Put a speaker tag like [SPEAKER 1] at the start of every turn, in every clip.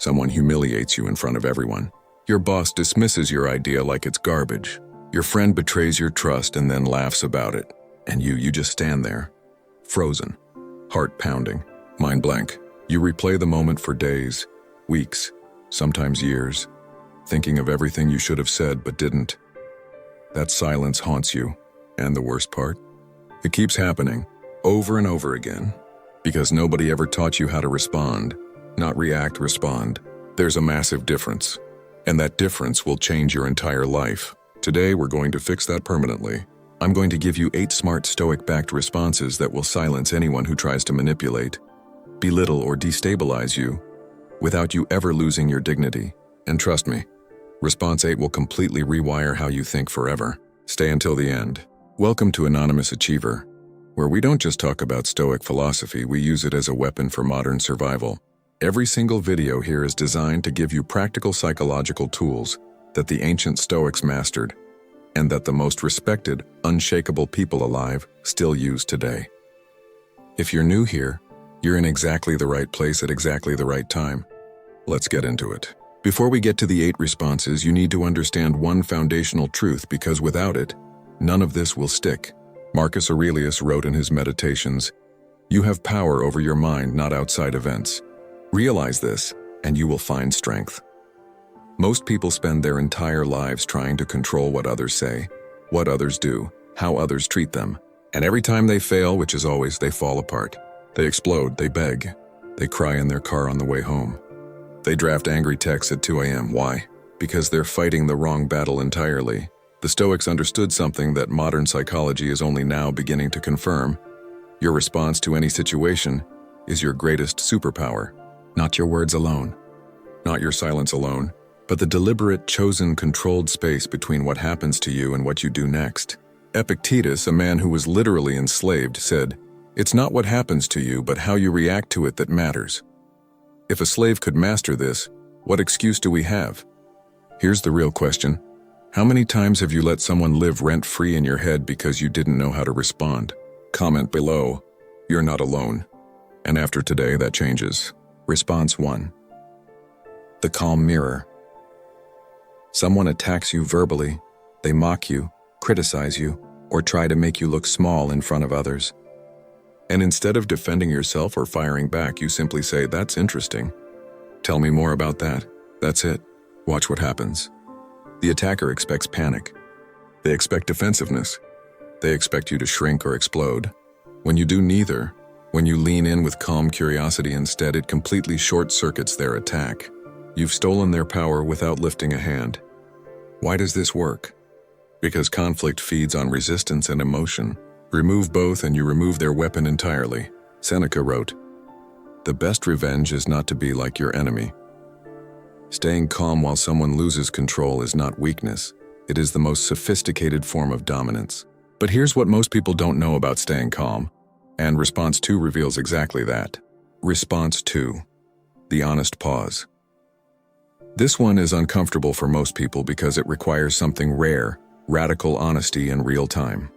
[SPEAKER 1] Someone humiliates you in front of everyone. Your boss dismisses your idea like it's garbage. Your friend betrays your trust and then laughs about it. And you just stand there, frozen, heart pounding, mind blank. You replay the moment for days, weeks, sometimes years, thinking of everything you should have said but didn't. That silence haunts you. And the worst part? It keeps happening, over and over again, because nobody ever taught you how to respond, not react, respond. There's a massive difference, and that difference will change your entire life. Today, we're going to fix that permanently. I'm going to give you 8 smart Stoic-backed responses that will silence anyone who tries to manipulate, belittle, or destabilize you without you ever losing your dignity. And trust me, Response 8 will completely rewire how you think forever. Stay until the end. Welcome to Anonymous Achiever, where we don't just talk about Stoic philosophy, we use it as a weapon for modern survival. Every single video here is designed to give you practical psychological tools that the ancient Stoics mastered, and that the most respected, unshakable people alive still use today. If you're new here, you're in exactly the right place at exactly the right time. Let's get into it. Before we get to the 8 responses, you need to understand one foundational truth, because without it, none of this will stick. Marcus Aurelius wrote in his Meditations, "You have power over your mind, not outside events. Realize this, and you will find strength." Most people spend their entire lives trying to control what others say, what others do, how others treat them. And every time they fail, which is always, they fall apart. They explode, they beg, they cry in their car on the way home. They draft angry texts at 2 a.m. Why? Because they're fighting the wrong battle entirely. The Stoics understood something that modern psychology is only now beginning to confirm. Your response to any situation is your greatest superpower. Not your words alone, not your silence alone, but the deliberate, chosen, controlled space between what happens to you and what you do next. Epictetus, a man who was literally enslaved, said, "It's not what happens to you, but how you react to it that matters." If a slave could master this, what excuse do we have? Here's the real question. How many times have you let someone live rent-free in your head because you didn't know how to respond? Comment below. You're not alone. And after today, that changes. Response 1. The calm mirror. Someone attacks you verbally. They mock you, criticize you, or try to make you look small in front of others. And instead of defending yourself or firing back, you simply say, "That's interesting. Tell me more about that." That's it. Watch what happens. The attacker expects panic. They expect defensiveness. They expect you to shrink or explode. When you do neither, when you lean in with calm curiosity instead, it completely short-circuits their attack. You've stolen their power without lifting a hand. Why does this work? Because conflict feeds on resistance and emotion. Remove both and you remove their weapon entirely. Seneca wrote, "The best revenge is not to be like your enemy." Staying calm while someone loses control is not weakness. It is the most sophisticated form of dominance. But here's what most people don't know about staying calm, and Response 2 reveals exactly that. Response 2. The honest pause. This one is uncomfortable for most people because it requires something rare, radical honesty in real time.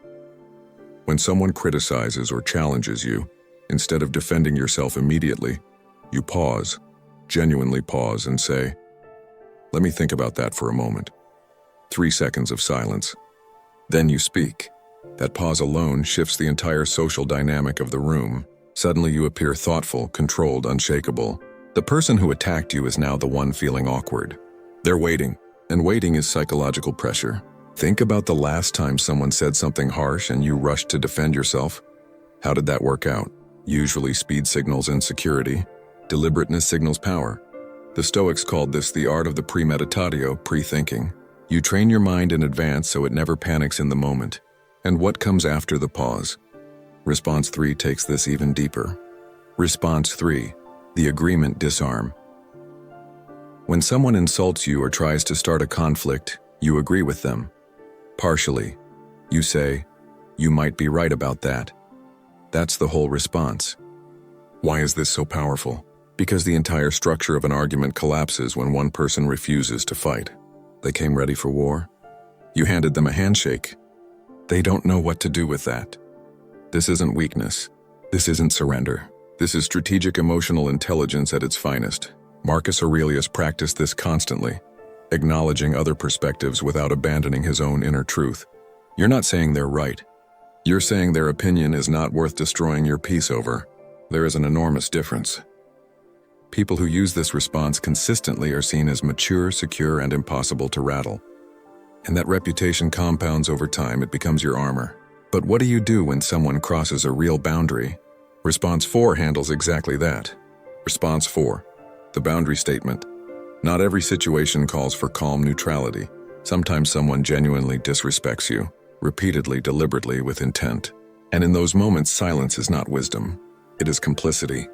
[SPEAKER 1] When someone criticizes or challenges you, instead of defending yourself immediately, you pause, genuinely pause, and say, "Let me think about that for a moment." 3 seconds of silence. Then you speak. That pause alone shifts the entire social dynamic of the room. Suddenly you appear thoughtful, controlled, unshakable. The person who attacked you is now the one feeling awkward. They're waiting, and waiting is psychological pressure. Think about the last time someone said something harsh and you rushed to defend yourself. How did that work out? Usually speed signals insecurity. Deliberateness signals power. The Stoics called this the art of the premeditatio, pre-thinking. You train your mind in advance so it never panics in the moment. And what comes after the pause? Response 3 takes this even deeper. Response 3. The Agreement Disarm. When someone insults you or tries to start a conflict, you agree with them. Partially. You say, "You might be right about that." That's the whole response. Why is this so powerful? Because the entire structure of an argument collapses when one person refuses to fight. They came ready for war. You handed them a handshake. They don't know what to do with that. This isn't weakness. This isn't surrender. This is strategic emotional intelligence at its finest. Marcus Aurelius practiced this constantly, acknowledging other perspectives without abandoning his own inner truth. You're not saying they're right. You're saying their opinion is not worth destroying your peace over. There is an enormous difference. People who use this response consistently are seen as mature, secure, and impossible to rattle. And that reputation compounds over time. It becomes your armor. But what do you do when someone crosses a real boundary? Response 4 handles exactly that. Response 4. The boundary statement. Not every situation calls for calm neutrality. Sometimes someone genuinely disrespects you, repeatedly, deliberately, with intent. And in those moments, silence is not wisdom. It is complicity.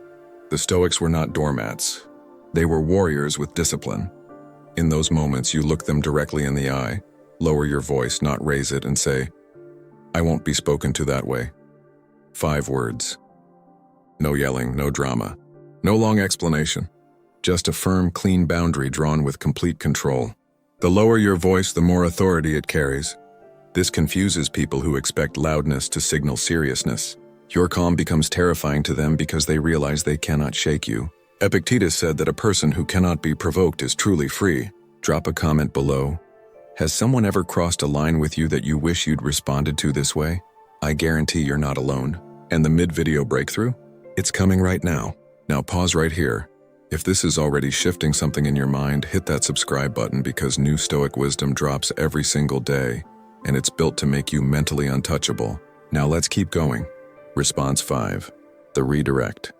[SPEAKER 1] The Stoics were not doormats. They were warriors with discipline. In those moments, you look them directly in the eye, lower your voice, not raise it, and say, "I won't be spoken to that way." 5 words. No yelling, no drama, no long explanation. Just a firm, clean boundary drawn with complete control. The lower your voice, the more authority it carries. This confuses people who expect loudness to signal seriousness. Your calm becomes terrifying to them because they realize they cannot shake you. Epictetus said that a person who cannot be provoked is truly free. Drop a comment below. Has someone ever crossed a line with you that you wish you'd responded to this way? I guarantee you're not alone. And the mid-video breakthrough? It's coming right now. Now pause right here. If this is already shifting something in your mind, hit that subscribe button because new Stoic wisdom drops every single day, and it's built to make you mentally untouchable. Now let's keep going. Response 5. The redirect.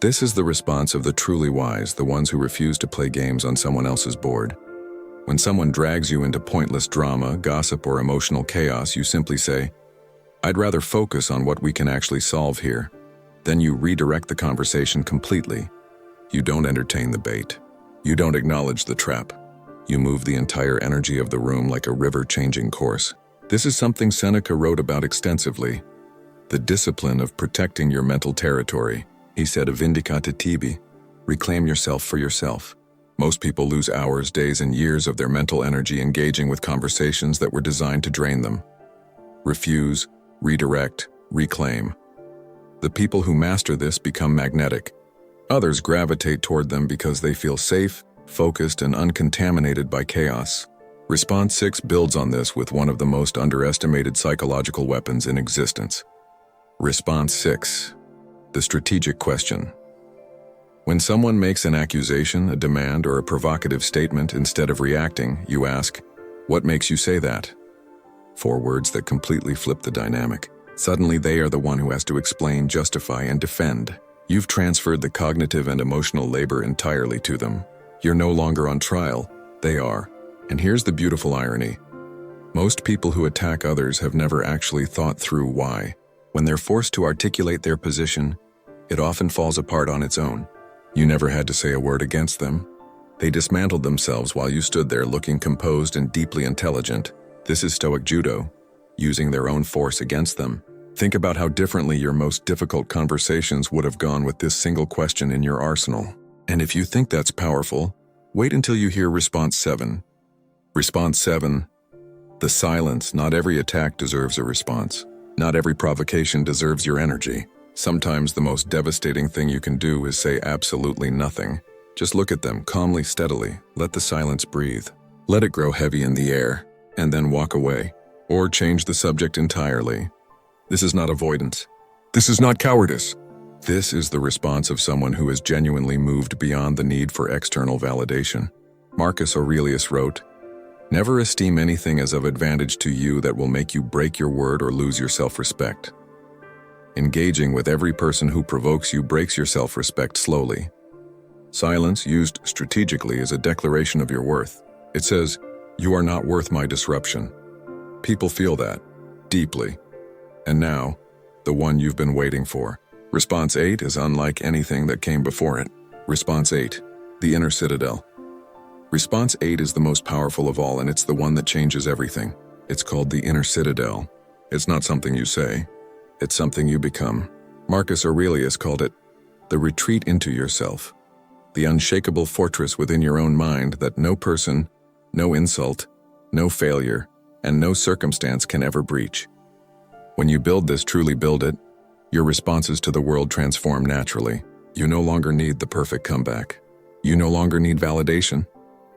[SPEAKER 1] This is the response of the truly wise, the ones who refuse to play games on someone else's board. When someone drags you into pointless drama, gossip, or emotional chaos, you simply say, "I'd rather focus on what we can actually solve here." Then you redirect the conversation completely. You don't entertain the bait. You don't acknowledge the trap. You move the entire energy of the room like a river changing course. This is something Seneca wrote about extensively. The discipline of protecting your mental territory. He said, "Vindicate tibi," reclaim yourself for yourself. Most people lose hours, days, and years of their mental energy engaging with conversations that were designed to drain them. Refuse, redirect, reclaim. The people who master this become magnetic. Others gravitate toward them because they feel safe, focused, and uncontaminated by chaos. Response 6 builds on this with one of the most underestimated psychological weapons in existence. Response 6. The strategic question. When someone makes an accusation, a demand, or a provocative statement, instead of reacting, you ask, "What makes you say that?" 4 words that completely flip the dynamic. Suddenly they are the one who has to explain, justify, and defend. You've transferred the cognitive and emotional labor entirely to them. You're no longer on trial, they are. And here's the beautiful irony. Most people who attack others have never actually thought through why. When they're forced to articulate their position, it often falls apart on its own. You never had to say a word against them. They dismantled themselves while you stood there looking composed and deeply intelligent. This is Stoic judo, using their own force against them. Think about how differently your most difficult conversations would have gone with this single question in your arsenal. And if you think that's powerful, wait until you hear response 7. Response 7. The silence. Not every attack deserves a response. Not every provocation deserves your energy. Sometimes the most devastating thing you can do is say absolutely nothing. Just look at them calmly, steadily. Let the silence breathe. Let it grow heavy in the air, and then walk away. Or change the subject entirely. This is not avoidance. This is not cowardice. This is the response of someone who is genuinely moved beyond the need for external validation. Marcus Aurelius wrote, "Never esteem anything as of advantage to you that will make you break your word or lose your self-respect." Engaging with every person who provokes you breaks your self-respect slowly. Silence, used strategically, is a declaration of your worth. It says, "You are not worth my disruption." People feel that, deeply. And now, the one you've been waiting for. Response 8 is unlike anything that came before it. Response 8, the Inner Citadel. Response 8 is the most powerful of all, and it's the one that changes everything. It's called the Inner Citadel. It's not something you say. It's something you become. Marcus Aurelius called it the retreat into yourself, the unshakable fortress within your own mind that no person, no insult, no failure, and no circumstance can ever breach. When you build this, truly build it, your responses to the world transform naturally. You no longer need the perfect comeback. You no longer need validation.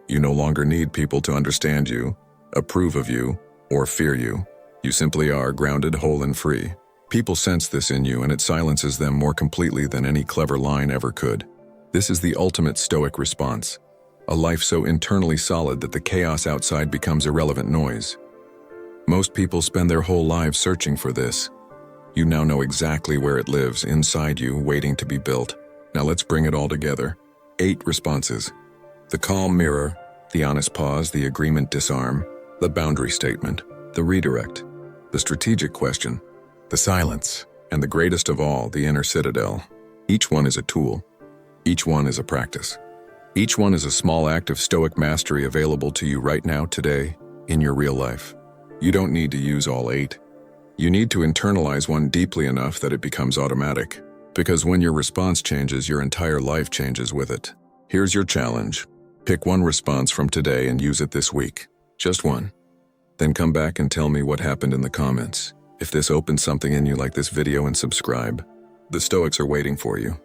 [SPEAKER 1] You no longer need people to understand you, approve of you, or fear you. You simply are grounded, whole, and free. People sense this in you, and it silences them more completely than any clever line ever could. This is the ultimate Stoic response. A life so internally solid that the chaos outside becomes irrelevant noise. Most people spend their whole lives searching for this. You now know exactly where it lives, inside you, waiting to be built. Now let's bring it all together. 8 responses. The calm mirror, the honest pause, the agreement disarm, the boundary statement, the redirect, the strategic question, the silence, and the greatest of all, the inner citadel. Each one is a tool. Each one is a practice. Each one is a small act of Stoic mastery available to you right now, today, in your real life. You don't need to use all 8. You need to internalize one deeply enough that it becomes automatic. Because when your response changes, your entire life changes with it. Here's your challenge. Pick one response from today and use it this week. Just one. Then come back and tell me what happened in the comments. If this opens something in you, like this video and subscribe. The Stoics are waiting for you.